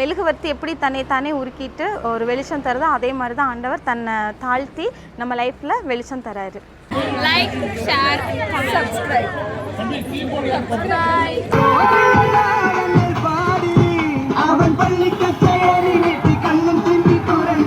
மெழுகுவர்த்தி எப்படி தன்னை உருக்கிட்டு ஒரு வெளிச்சம் தருதோ அதே மாதிரி தான் ஆண்டவர் தன்னை தாழ்த்தி நம்ம லைஃப்பில் வெளிச்சம் தராரு. Like, share, subscribe. அவன் பள்ளிக்கு சேரி வெட்டி கண்ணும் திரும்பி குரல்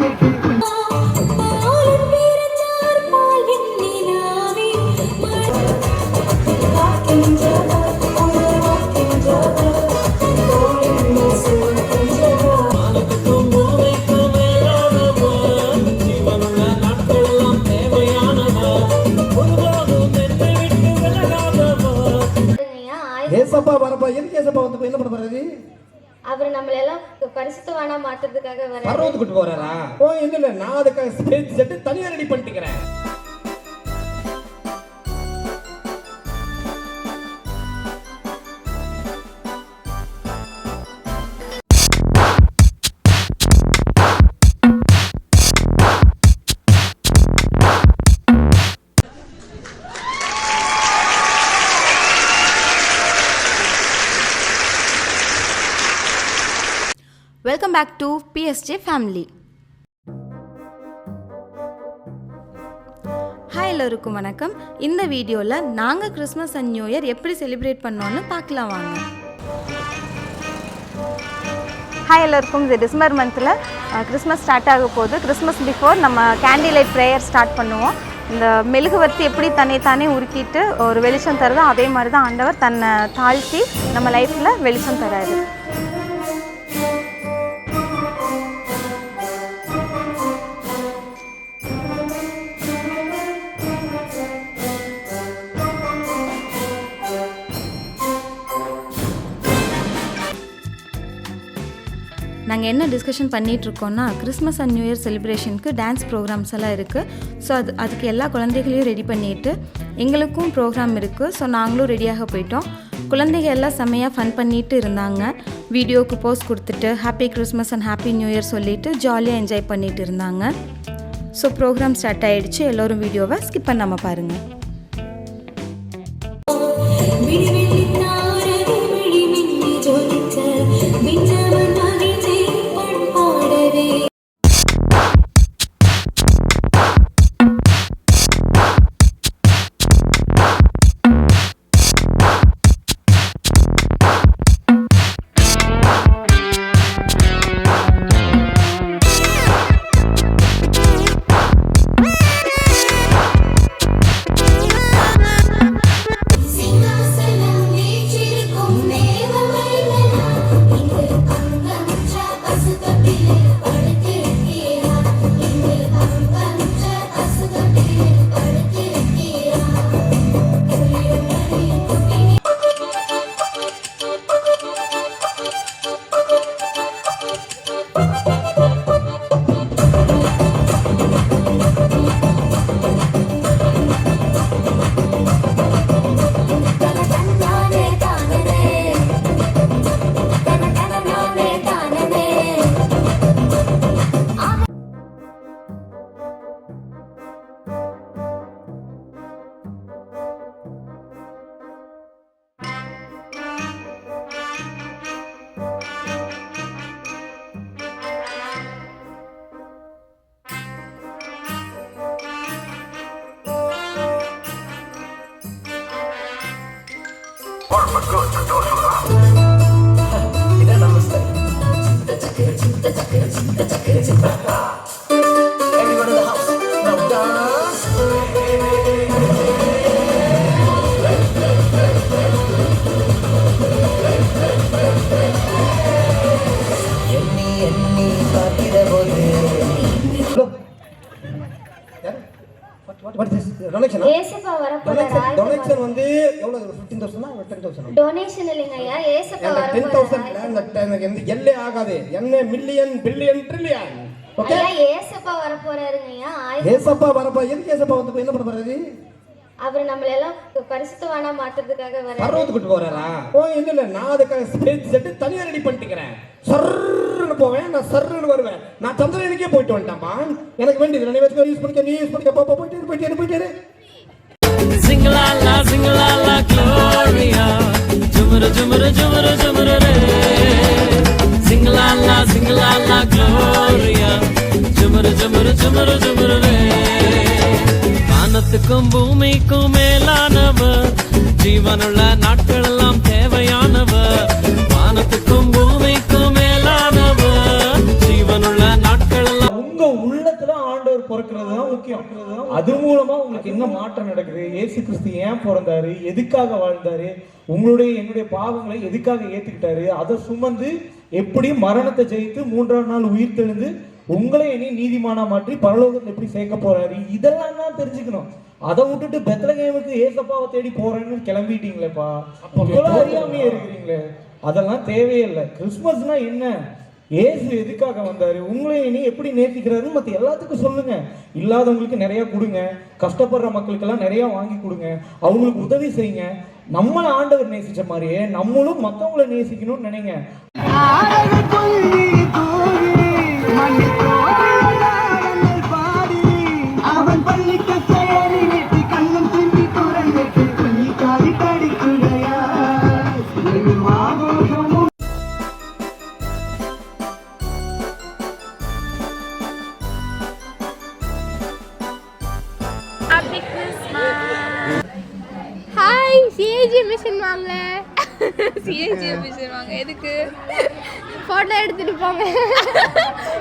ஏசப்பா வரப்பா எதுக்கு ஏசப்பா வந்து என்ன பண்ண போறாரு? அவர் நம்மள எல்லாம் பரிசுத்தவானா மாத்துறதுக்காக வராரு. பரலோகத்துக்கு போறாரா? ஓ இல்ல நான் அதுக்காக ஸ்பேஸ் செட் தனியா ரெடி பண்ணிட்டேன். Welcome back to PSJ family. Hi எல்லோருக்கும் வணக்கம். இந்த வீடியோவில் நாங்கள் கிறிஸ்மஸ் அண்ட் நியூ இயர் எப்படி செலிப்ரேட் பண்ணோன்னு பார்க்கலாம் வாங்க. ஹாய் எல்லோருக்கும். இது டிசம்பர் மந்தில் கிறிஸ்மஸ் ஸ்டார்ட் ஆக போகுது. கிறிஸ்மஸ் பிஃபோர் நம்ம கேண்டில் லைட் ப்ரேயர் ஸ்டார்ட் பண்ணுவோம். இந்த மெழுகுவர்த்தி எப்படி தன்னை உருக்கிட்டு ஒரு வெளிச்சம் தருதோ அதே மாதிரி தான் ஆண்டவர் தன்னை தாழ்த்தி நம்ம லைஃப்பில் வெளிச்சம் தராரு. நாங்கள் என்ன டிஸ்கஷன் பண்ணிகிட்ருக்கோன்னா கிறிஸ்மஸ் அண்ட் நியூ இயர் செலிப்ரேஷனுக்கு டான்ஸ் ப்ரோக்ராம்ஸ் எல்லாம் இருக்குது. ஸோ அதுக்கு எல்லா குழந்தைகளையும் ரெடி பண்ணிவிட்டு எங்களுக்கும் ப்ரோக்ராம் இருக்குது. ஸோ நாங்களும் ரெடியாக போயிட்டோம். குழந்தைகள் எல்லாம் செம்மையாக ஃபன் பண்ணிட்டு இருந்தாங்க. வீடியோவுக்கு போஸ்ட் கொடுத்துட்டு happy Christmas and happy new year சொல்லிவிட்டு ஜாலியாக என்ஜாய் பண்ணிகிட்டு இருந்தாங்க. ஸோ ப்ரோக்ராம் ஸ்டார்ட் ஆகிடுச்சு. எல்லோரும் வீடியோவை ஸ்கிப் பண்ணாமல் பாருங்கள். Everyone in the house, now dance. எண்ணி பார்க்கிற போது What is this? Donation? ஏசப்பா வரப்போறாரு. Donation வந்து எவ்வளவு 15000 ஆ 10000 டொனேஷன் இல்லைங்கய்யா. ஏசப்பா வரப்போறாரு. 10000 எனக்கு எல்லே ஆகாது. என்ன மில்லியன் பில்லியன் ட்ரில்லியன். ஓகே? ஐயா ஏசப்பா வரப்போறாருங்கய்யா. ஏசப்பா வரப்பா எதுக்கு ஏசப்பா வந்து என்ன பண்ண போறாரு? அவர் நம்மள எல்லாம் பரிசுத்தவானா மாத்துறதுக்காக வராரு. பரலோகத்துக்கு போறாரா? ஓ இல்ல நான் அதுக்காக ஸ்பேஸ் செட் தனியா ரெடி பண்ணிட்டேன். சர்ன்னு போவேன், நான் சர்ன்னு வருவேன். நான் சந்திரனுக்கே போயிட்டு வந்துட்டேன்ப்பா. எனக்கு வேண்டியது நான் யூஸ் பண்ணிக்க பாப்பா போயிட்டு Sing-a-la-la, sing-a-la-la, Gloria. Jumara, jumara, jumara, jumara, re. Sing la gloria. ஜுமுரு ஜுமுரு ஜுமுரு ஜுமுரு. வானத்துக்கும் பூமிக்கும் மேலானவர், ஜீவனுள்ள நாட்கள் எல்லாம் தேவையானவர். வானத்துக்கும் பூமிக்கும் மேலானவர், ஜீவனுள்ள நாட்கள் எல்லாம். உங்க உள்ளத்துல ஆண்டவர் பிறக்கிறது தான் முக்கியம். அது மூலமா உங்களுக்கு என்ன மாற்றம் நடக்குது, இயேசு கிறிஸ்து ஏன் பிறந்தாரு, எதுக்காக வாழ்ந்தாரு, என்னுடைய பாவங்களை எதுக்காக ஏத்துக்கிட்டாரு, அதை சுமந்து எப்படி மரணத்தை ஜெயித்து 3ஆம் நாள் உயிர் தெழுந்து உங்களை இனி நீதிமானா மாற்றி பரலோகத்தில் எப்படி சேர்க்க போறாரு, இதெல்லாம் தான் தெரிஞ்சுக்கணும். அதை விட்டுட்டு பெத்லகேமுக்கு ஏசப்பாவை தேடி போறேன்னு கிளம்பிட்டீங்களேப்பா, இவ்வளவு அறியாமையே இருக்கிறீங்களே, அதெல்லாம் தேவையே இல்லை. கிறிஸ்மஸ்னா என்ன, ஏசு எதுக்காக வந்தாரு, உங்களை இனி எப்படி நேர்த்திக்கிறாருன்னு மற்ற எல்லாத்துக்கும் சொல்லுங்க. இல்லாதவங்களுக்கு நிறைய கொடுங்க, கஷ்டப்படுற மக்களுக்கெல்லாம் நிறைய வாங்கி கொடுங்க, அவங்களுக்கு உதவி செய்யுங்க. நம்மளை ஆண்டவர் நேசிச்ச மாதிரியே நம்மளும் மற்றவங்களை நேசிக்கணும்னு நினைங்க. ஆடவர் கொள்ளி தூவி மண்ணில் பாடி அவன் பள்ளிக்க செயறி வெட்டி கண்ணம் திரும்பி துறந்துட்டு கொஞ்சி காடி கடிக்குடையா ஆகோஷமும். ஹாய், சிஏஜி மிஷின் வாங்க. சிஏஜி மிஷின் வாங்க எதுக்கு? ஃபோட்டோ எடுத்துட்டு போங்க.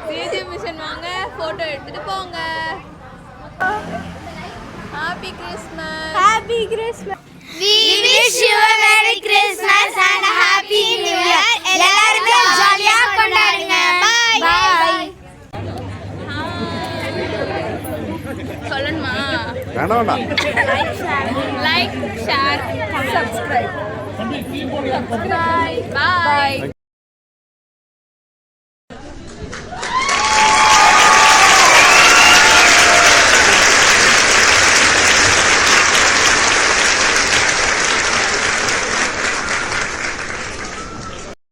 சிஏஜி மிஷின் வாங்க, ஃபோட்டோ எடுத்துட்டு போங்க. Happy Christmas. Happy Christmas. We wish you a Merry Christmas and a Happy New Year. எல்லாரும் ஜாலியா கொண்டாடுங்க. Bye. சொல்லணுமா? வேணாம். Like, share, subscribe. Bye.